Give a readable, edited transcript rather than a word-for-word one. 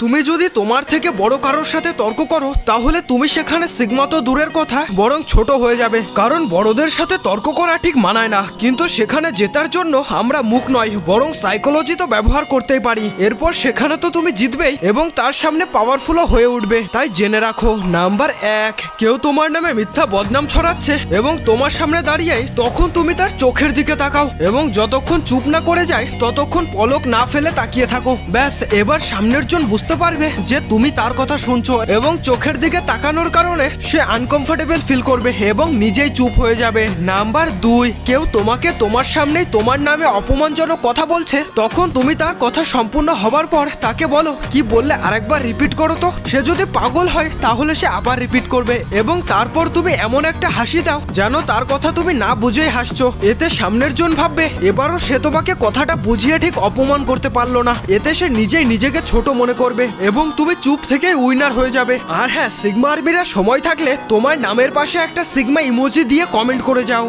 তুমি যদি তোমার থেকে বড় কারোর সাথে তর্ক করো তাহলে তুমি সেখানে সিগমা তো দূরের কথা বরং ছোট হয়ে যাবে, কারণ বড়দের সাথে তর্ক করা ঠিক মানায় না। কিন্তু সেখানে জেতার জন্য আমরা মুখ নয় বরং সাইকোলজি তো ব্যবহার করতেই পারি। এরপর সেখানে তো তুমি জিতবেই এবং তার সামনে পাওয়ারফুলও হয়ে উঠবে। তাই জেনে রাখো, নাম্বার 1, কেউ তোমার নামে মিথ্যা বদনাম ছড়াচ্ছে এবং তোমার সামনে দাঁড়িয়ে তখন তুমি তার চোখের দিকে তাকাও এবং যতক্ষণ চুপ না করে যায় ততক্ষণ পলক না ফেলে তাকিয়ে থাকো। ব্যাস, এবার সামনের জন বুঝতে পারবে যে তুমি তার কথা শুনছো এবং চোখের দিকে তাকানোর কারণে সে আনকমফোর্টেবল ফিল করবে এবং নিজেই চুপ হয়ে যাবে। নাম্বার 2, কেউ তোমাকে তোমার সামনেই তোমার নামে অপমানজনক কথা বলছে, তখন তুমি তার কথা সম্পূর্ণ হবার পর তাকে বলো, কি বললে আরেকবার রিপিট করো তো। সে যদি পাগল হয় তাহলে সে আবার রিপিট করবে এবং তারপর তুমি এমন একটা হাসি দাও যেন তার কথা তুমি না বুঝেই হাসছো। এতে সামনের জন ভাববে এবারও সে তোমাকে কথাটা বুঝিয়ে ঠিক অপমান করতে পারলো না। এতে সে নিজেই নিজেকে ছোট মনে করবে এবং তুমি চুপ থেকে উইনার হয়ে যাবে। আর হ্যাঁ, সিগমা আর্মিরা সময় থাকলে তোমার নামের পাশে একটা সিগমা ইমোজি দিয়ে কমেন্ট করে যাও।